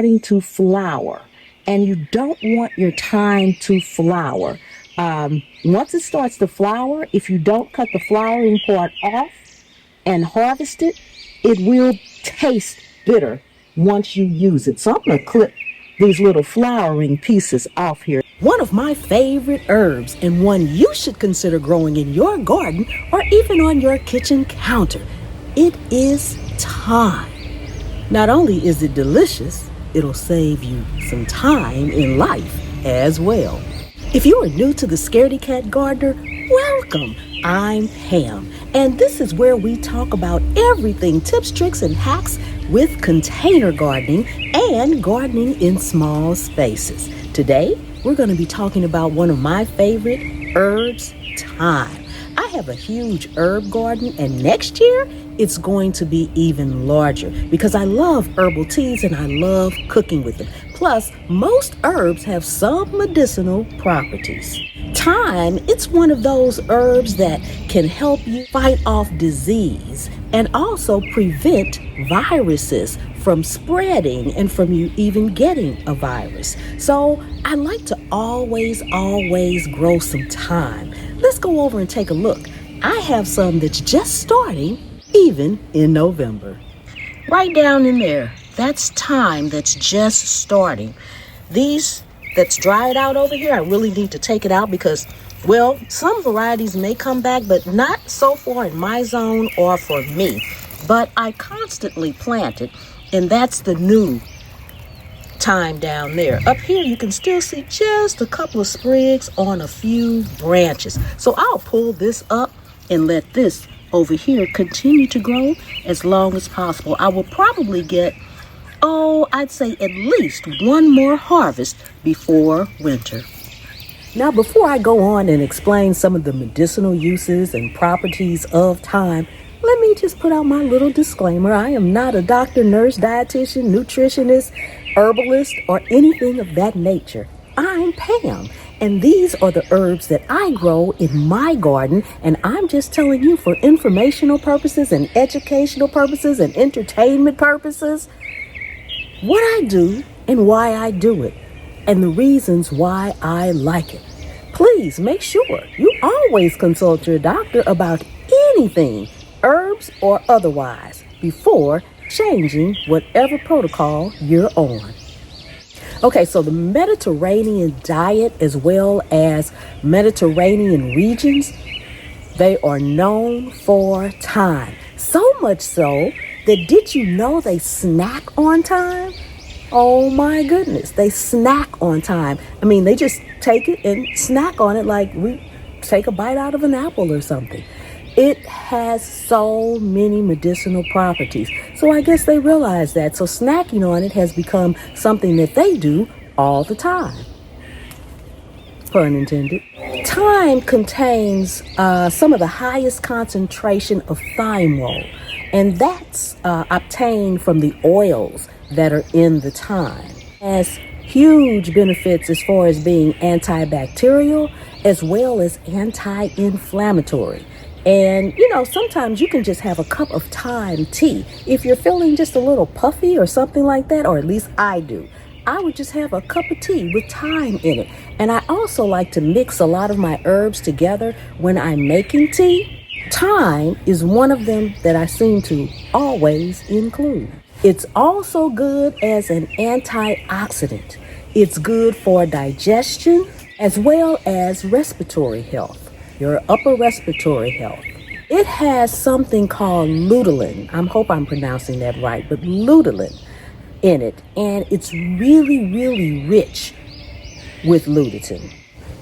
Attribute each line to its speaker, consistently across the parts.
Speaker 1: starting to flower, and you don't want your thyme to flower. Once it starts to flower, if you don't cut the flowering part off and harvest it, it will taste bitter once you use it. So I'm going to clip these little flowering pieces off here.
Speaker 2: One of my favorite herbs, and one you should consider growing in your garden or even on your kitchen counter. It is thyme. Not only is it delicious, it'll save you some time in life as well. If you are new to the Scaredy Cat Gardener, welcome. I'm Pam, and this is where we talk about everything tips, tricks, and hacks with container gardening and gardening in small spaces. Today, we're going to be talking about one of my favorite herbs, thyme. I have a huge herb garden, and next year it's going to be even larger because I love herbal teas and I love cooking with them. Plus, most herbs have some medicinal properties. Thyme, it's one of those herbs that can help you fight off disease and also prevent viruses from spreading and from you even getting a virus. So I like to always grow some thyme. Let's go over and take a look. I have some that's just starting even in November. Right down in there, that's thyme that's just starting. These that's dried out over here, I really need to take it out because, well, some varieties may come back, but not so far in my zone or for me. But I constantly plant it, and that's the new thyme down there. Up here, you can still see just a couple of sprigs on a few branches. So I'll pull this up and let this over here continue to grow as long as possible. I will probably get, I'd say at least one more harvest before winter. Now, before I go on and explain some of the medicinal uses and properties of thyme, let me just put out my little disclaimer. I am not a doctor, nurse, dietitian, nutritionist, herbalist, or anything of that nature. I'm Pam, and these are the herbs that I grow in my garden, and I'm just telling you for informational purposes and educational purposes and entertainment purposes what I do and why I do it, and the reasons why I like it. Please make sure you always consult your doctor about anything, herbs or otherwise, before changing whatever protocol you're on. Okay, so the Mediterranean diet as well as Mediterranean regions, they are known for thyme. So much so that did you know they snack on thyme? Oh my goodness, they snack on thyme. I mean, they just take it and snack on it like we take a bite out of an apple or something. It has so many medicinal properties. So I guess they realize that. So snacking on it has become something that they do all the time. Pun intended. Thyme contains some of the highest concentration of thymol, and that's obtained from the oils that are in the thyme. It has huge benefits as far as being antibacterial as well as anti-inflammatory. And, sometimes you can just have a cup of thyme tea. If you're feeling just a little puffy or something like that, or at least I do, I would just have a cup of tea with thyme in it. And I also like to mix a lot of my herbs together when I'm making tea. Thyme is one of them that I seem to always include. It's also good as an antioxidant. It's good for digestion as well as respiratory health. Your upper respiratory health. It has something called lutein. I hope I'm pronouncing that right, but lutein in it. And it's really rich with lutein.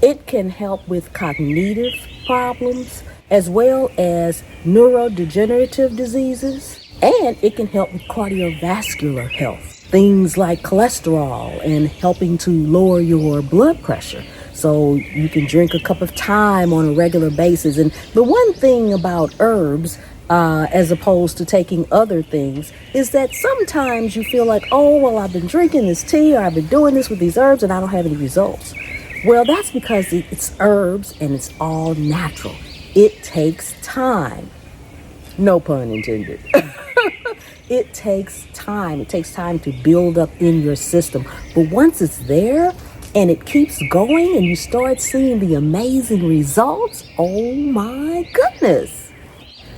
Speaker 2: It can help with cognitive problems as well as neurodegenerative diseases. And it can help with cardiovascular health. Things like cholesterol and helping to lower your blood pressure. So you can drink a cup of thyme on a regular basis. And the one thing about herbs, as opposed to taking other things, is that sometimes you feel like, I've been drinking this tea or I've been doing this with these herbs and I don't have any results. Well, that's because it's herbs and it's all natural. It takes time. No pun intended. It takes time. It takes time to build up in your system. But once it's there and it keeps going and you start seeing the amazing results, oh my goodness.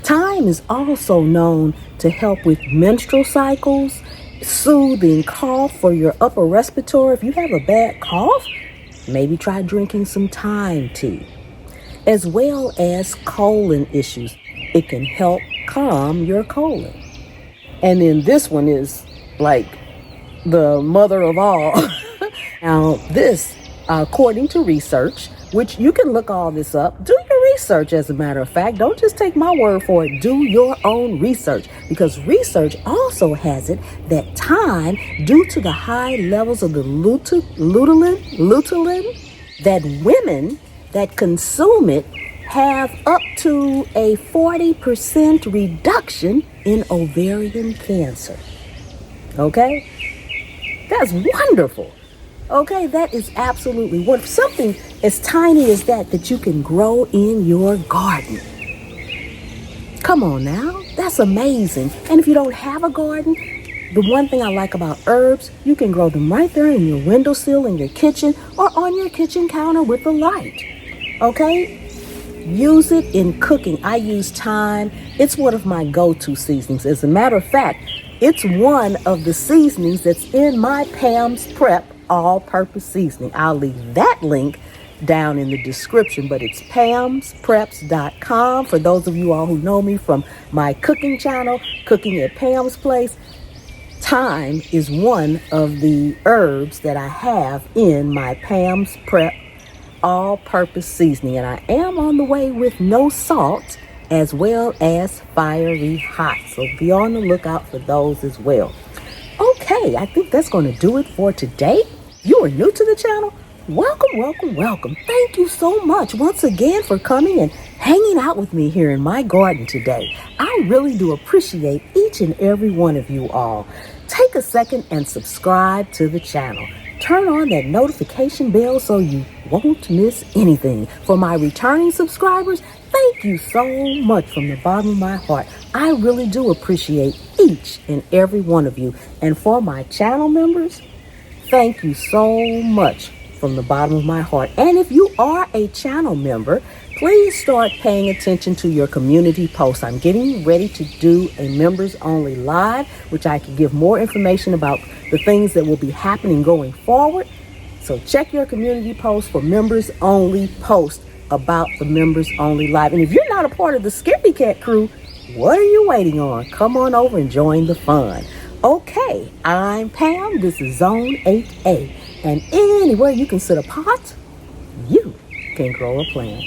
Speaker 2: Thyme is also known to help with menstrual cycles, soothing cough for your upper respiratory. If you have a bad cough, maybe try drinking some thyme tea, as well as colon issues. It can help calm your colon. And then this one is like the mother of all. Now, this, according to research, which you can look all this up, do your research, as a matter of fact. Don't just take my word for it. Do your own research, because research also has it that thyme, due to the high levels of the lutein, that women that consume it have up to a 40% reduction in ovarian cancer. Okay? That's wonderful. Okay, that is absolutely wonderful. Something as tiny as that you can grow in your garden. Come on now, that's amazing. And if you don't have a garden, the one thing I like about herbs, you can grow them right there in your windowsill, in your kitchen, or on your kitchen counter with the light. Okay? Use it in cooking. I use thyme. It's one of my go-to seasonings. As a matter of fact, it's one of the seasonings that's in my Pam's Prep all-purpose seasoning. I'll leave that link down in the description, but it's pamspreps.com. For those of you all who know me from my cooking channel, Cooking at Pam's Place, thyme is one of the herbs that I have in my Pam's Prep all-purpose seasoning, and I am on the way with no salt as well as fiery hot, so be on the lookout for those as well. Okay, I think that's going to do it for today. You are new to the channel? Welcome. Thank you so much once again for coming and hanging out with me here in my garden today. I really do appreciate each and every one of you all. Take a second and subscribe to the channel. Turn on that notification bell so you won't miss anything. For my returning subscribers, thank you so much from the bottom of my heart. I really do appreciate each and every one of you. And for my channel members, thank you so much from the bottom of my heart. And if you are a channel member, please start paying attention to your community posts. I'm getting ready to do a members only live, which I can give more information about the things that will be happening going forward. So check your community posts for members only posts about the members only live. And if you're not a part of the Scaredy Cat crew, what are you waiting on? Come on over and join the fun. Okay, I'm Pam. This is Zone 8A. And anywhere you can sit a pot, you can grow a plant.